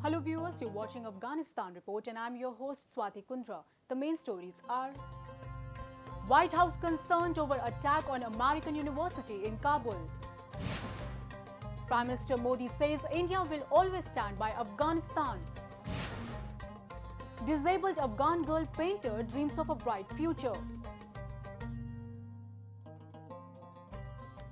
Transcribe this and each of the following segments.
Hello viewers, you're watching Afghanistan Report and I'm your host Swati Kundra. The main stories are: White House concerned over attack on American University in Kabul. Prime Minister Modi says India will always stand by Afghanistan. Disabled Afghan girl painter dreams of a bright future.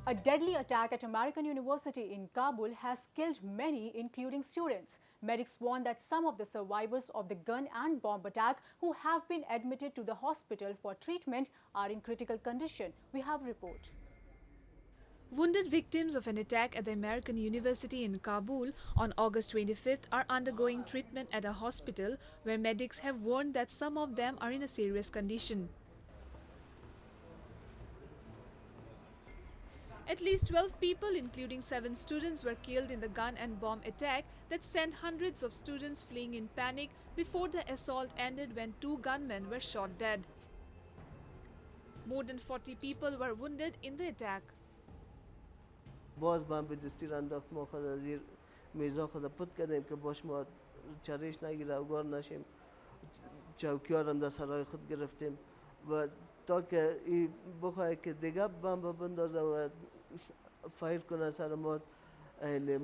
A deadly attack at American University in Kabul has killed many, including students. Medics warn that some of the survivors of the gun and bomb attack who have been admitted to the hospital for treatment are in critical condition. We have a report. Wounded victims of an attack at the American University in Kabul on August 25th are undergoing treatment at a hospital where medics have warned that some of them are in a serious condition. At least 12 people, including 7 students, were killed in the gun and bomb attack that sent hundreds of students fleeing in panic before the assault ended when 2 gunmen were shot dead. More than 40 people were wounded in the attack. باز من به دستی انداخت ما خود از زیر میزا خود پت کردیم که باش ما چریش نگیره اوگار نشیم چوکیار هم در سرای خود گرفتیم و تا که این بخواه که دیگه بمب بندازه و فایر کنه سر ما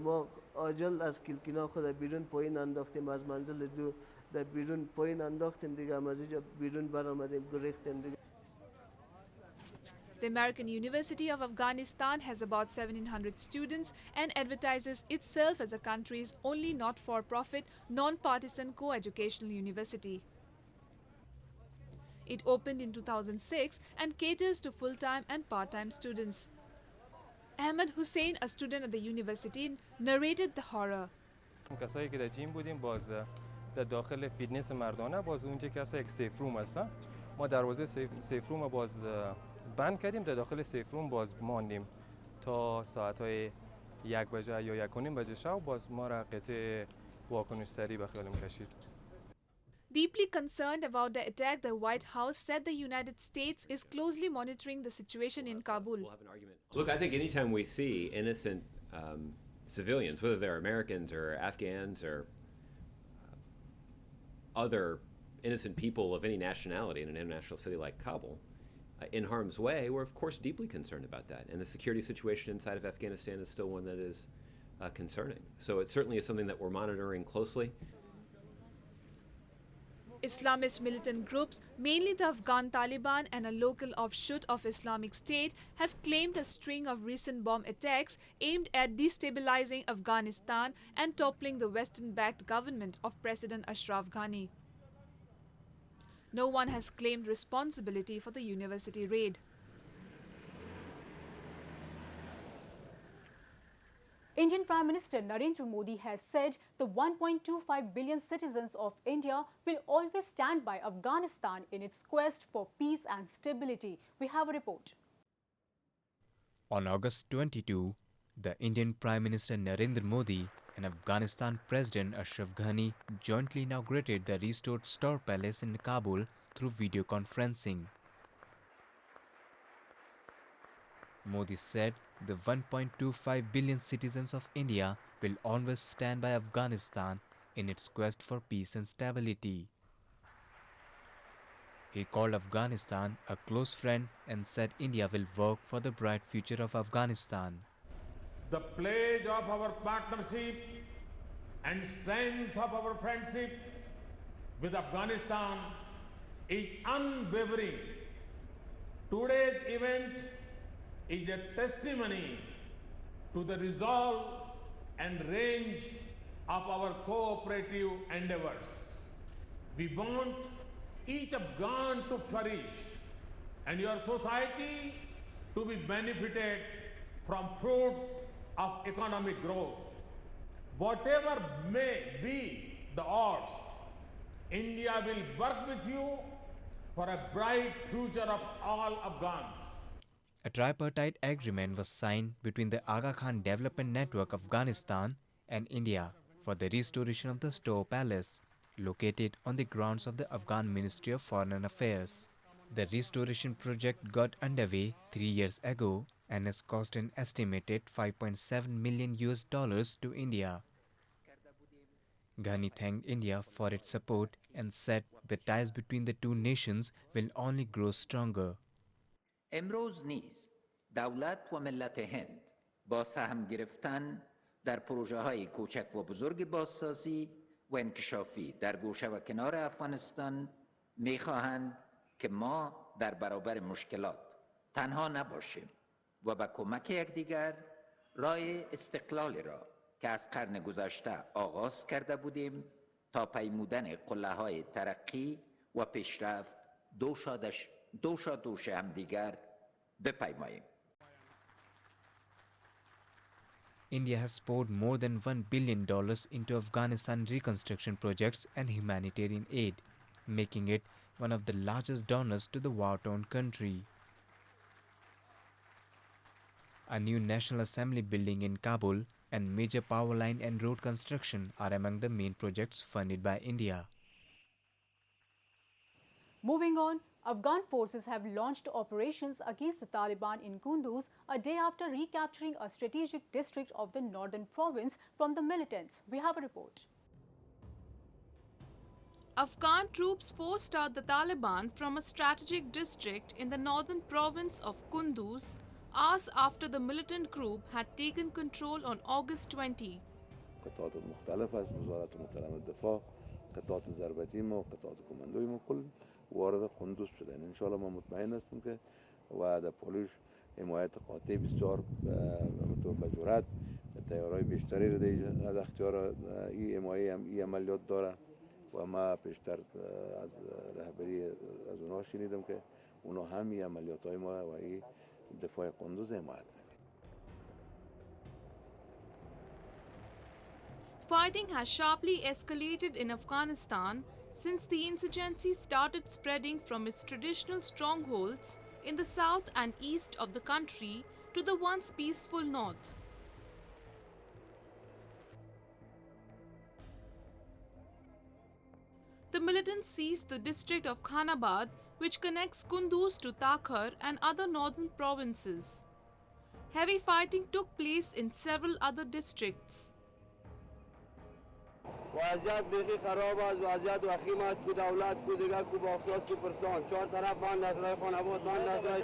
ما آجل از کلکینا خود بیرون پایین انداختیم از منزل دو در بیرون پایین انداختیم دیگه هم از اینجا بیرون برآمدیم گریختیم دیگه. The American University of Afghanistan has about 1,700 students and advertises itself as the country's only not-for-profit, non-partisan co-educational university. It opened in 2006 and caters to full-time and part-time students. Ahmed Hussain, a student at the university, narrated the horror. کسایی که در جیم بودیم باز در داخل فیتنس مردانه باز اونجا کسایی که سیف روم هستن ما دروازه سیف روم باز بند کردیم در داخل سیف روم باز ماندیم تا ساعت‌های 1 بجه یا 1 و نیم بجه شب باز ما را قطع واکنش سریع به خیالم کشید. Deeply concerned about the attack, the White House said the United States is closely monitoring the situation in Kabul. Look, I think anytime we see innocent civilians, whether they're Americans or Afghans or other innocent people of any nationality in an international city like Kabul, in harm's way, we're of course deeply concerned about that. And the security situation inside of Afghanistan is still one that is concerning. So it certainly is something that we're monitoring closely. Islamist militant groups, mainly the Afghan Taliban and a local offshoot of Islamic State, have claimed a string of recent bomb attacks aimed at destabilizing Afghanistan and toppling the Western-backed government of President Ashraf Ghani. No one has claimed responsibility for the university raid. Indian Prime Minister Narendra Modi has said the 1.25 billion citizens of India will always stand by Afghanistan in its quest for peace and stability. We have a report. On August 22, the Indian Prime Minister Narendra Modi and Afghanistan President Ashraf Ghani jointly inaugurated the restored Star Palace in Kabul through video conferencing. Modi said the 1.25 billion citizens of India will always stand by Afghanistan in its quest for peace and stability. He called Afghanistan a close friend and said India will work for the bright future of Afghanistan. The pledge of our partnership and strength of our friendship with Afghanistan is unwavering. Today's event is a testimony to the resolve and range of our cooperative endeavors. We want each Afghan to flourish and your society to be benefited from fruits of economic growth. Whatever may be the odds, India will work with you for a bright future of all Afghans. A tripartite agreement was signed between the Aga Khan Development Network Afghanistan and India for the restoration of the Star Palace, located on the grounds of the Afghan Ministry of Foreign Affairs. The restoration project got underway 3 years ago and has cost an estimated $5.7 million to India. Ghani thanked India for its support and said the ties between the two nations will only grow stronger. امروز نیز دولت و ملت هند با سهم گرفتن در پروژه‌های کوچک و بزرگ بازسازی و انکشافی در گوشه و کنار افغانستان می‌خواهند که ما در برابر مشکلات تنها نباشیم و با کمک یکدیگر راه استقلال را که از قرن گذشته آغاز کرده بودیم تا پیمودن قله‌های ترقی و پیشرفت دوش همدیگر بپیماییم. India has poured more than $1 billion into Afghanistan reconstruction projects and humanitarian aid, making it one of the largest donors to the war-torn country. A new National Assembly building in Kabul and major power line and road construction are among the main projects funded by India. Moving on, Afghan forces have launched operations against the Taliban in Kunduz a day after recapturing a strategic district of the northern province from the militants. We have a report. Afghan troops forced out the Taliban from a strategic district in the northern province of Kunduz hours after the militant group had taken control on August 20. قطعات مختلف از وزارت محترم دفاع قطعات ضربتی ما قطعات کماندوی ما کل وارد قندوز شدن ان شاء الله ما مطمئن هستیم که و در پولیس حمایت قاطع بسیار به جرأت تیارای بیشتری در اختیار این حمایت این عملیات داره و ما پیشتر از رهبری از اونها شنیدم که اونها هم این عملیات‌های ما و این دفاع قندوز حمایت میکنه. Fighting has sharply escalated in Afghanistan since the insurgency started spreading from its traditional strongholds in the south and east of the country to the once peaceful north. The militants seized the district of Khanabad, which connects Kunduz to Takhar and other northern provinces. Heavy fighting took place in several other districts. وضعیت بیخی خراب است وضعیت وخیم است که دولت کو دیگر کو باخصاص کو پرسان چهار طرف بند است رای خانواده بند است رای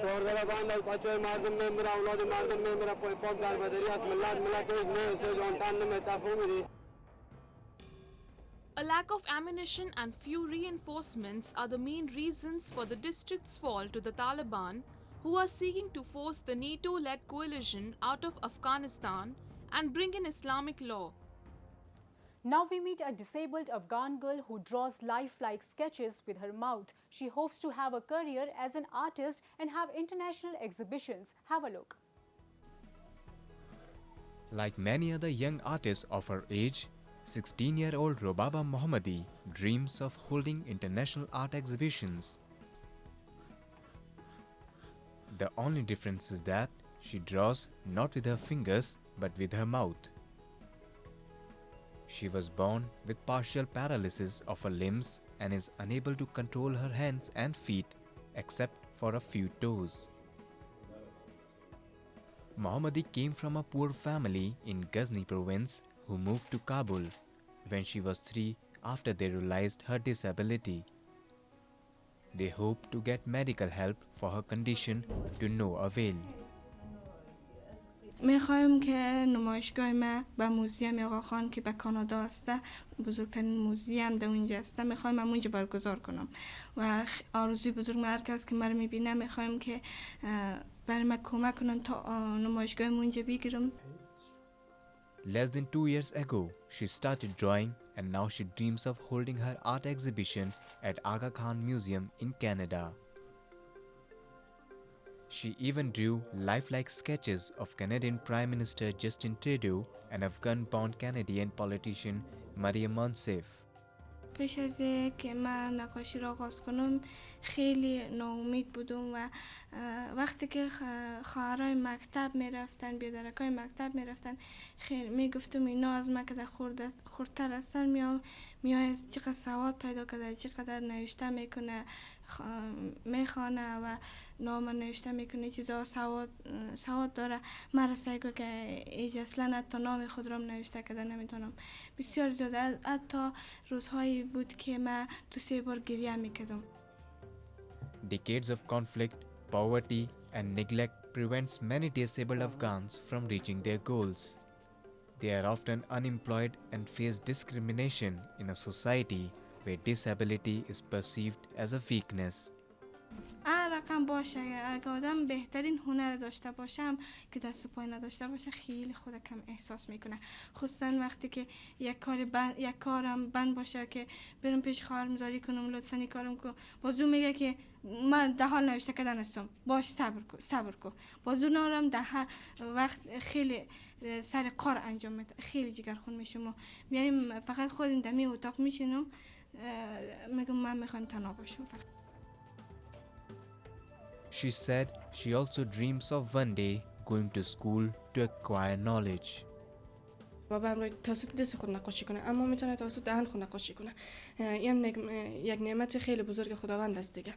چهار طرف بند است بچه‌های مردم میمیره اولاد مردم میمیره پای پاک در بدری است ملت هیچ نه جانتن نمیتفهمیدی. A lack of ammunition and few reinforcements are the main reasons for the district's fall to the Taliban, who are seeking to force the NATO-led coalition out of Afghanistan and bring in Islamic law. Now we meet a disabled Afghan girl who draws lifelike sketches with her mouth. She hopes to have a career as an artist and have international exhibitions. Have a look. Like many other young artists of her age, 16-year-old Robaba Mohammadi dreams of holding international art exhibitions. The only difference is that she draws not with her fingers but with her mouth. She was born with partial paralysis of her limbs and is unable to control her hands and feet except for a few toes. Mohammadi came from a poor family in Ghazni province who moved to Kabul when she was 3 after they realized her disability. They hope to get medical help for her condition to no avail. میخوایم که نمایشگاه ما به موزیم آقا خان که به کانادا هسته بزرگترین موزیم در اونجا هسته میخوایم من اونجا برگزار کنم و آرزوی بزرگ من هر کس که من میبینه میخوایم که برای من کمک کنن تا نمایشگاه اونجا بگیرم. Less than 2 years ago, she started drawing and now she dreams of holding her art exhibition at Aga Khan Museum in Canada. She even drew lifelike sketches of Canadian Prime Minister Justin Trudeau and Afghan-born Canadian politician Maria Monsef. پیش از که من نقاشی را آغاز کنم خیلی ناامید بودم و وقتی که خواهرای مکتب میرفتن بیادرکای مکتب میرفتن خیلی میگفتم اینا از من که خردتر هستن میای چقدر سواد پیدا کرده چقدر نوشته میکنه میخوانه و نام نوشته میکنه چیزا سواد داره. من سعی که ایج اصلا حتی نام خود را نوشته کده نمیتونم. بسیار زیاده، حتی روزهایی بود که من 2-3 بار گریه میکردم. Decades of conflict, poverty, and neglect prevents many disabled Afghans from reaching their goals. They are often unemployed and face discrimination in a society where disability is perceived as a weakness. رقم باشه، اگه آدم بهترین هنر داشته باشم که دست و پای نداشته باشه خیلی خود کم احساس میکنه، خصوصا وقتی که یک کارم بند باشه که برم پیش خواهرمزاری کنم لطفا این کارم کن، بازو میگه که من در حال نوشته کردن هستم، باش صبر کن. بازو نارم وقت خیلی سر کار انجام میده، خیلی جگرخون میشم و میایم فقط خودم دمی اتاق میشینم میگم من میخوام تنها باشم فقط. She said she also dreams of one day going to school to acquire knowledge. بابا امروز توسط دست خود نقاشی کنه، اما میتونه توسط دهن خود نقاشی کنه. این یک نعمت خیلی بزرگ خداوند است دیگه.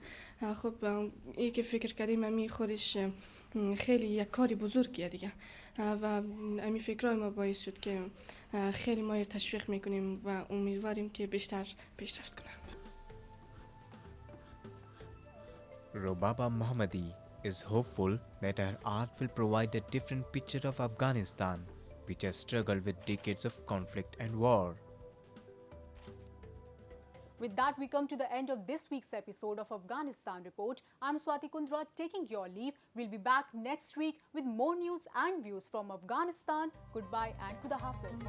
خب این که فکر کردیم امی خودش خیلی یک کاری بزرگیه دیگه و امی فکرای ما باعث شد که خیلی ما تشویق میکنیم و امیدواریم که بیشتر پیشرفت کنه. Robaba Mohammadi is hopeful that her art will provide a different picture of Afghanistan, which has struggled with decades of conflict and war. With that, we come to the end of this week's episode of Afghanistan Report. I'm Swati Kundra taking your leave. We'll be back next week with more news and views from Afghanistan. Goodbye and Khuda Hafiz.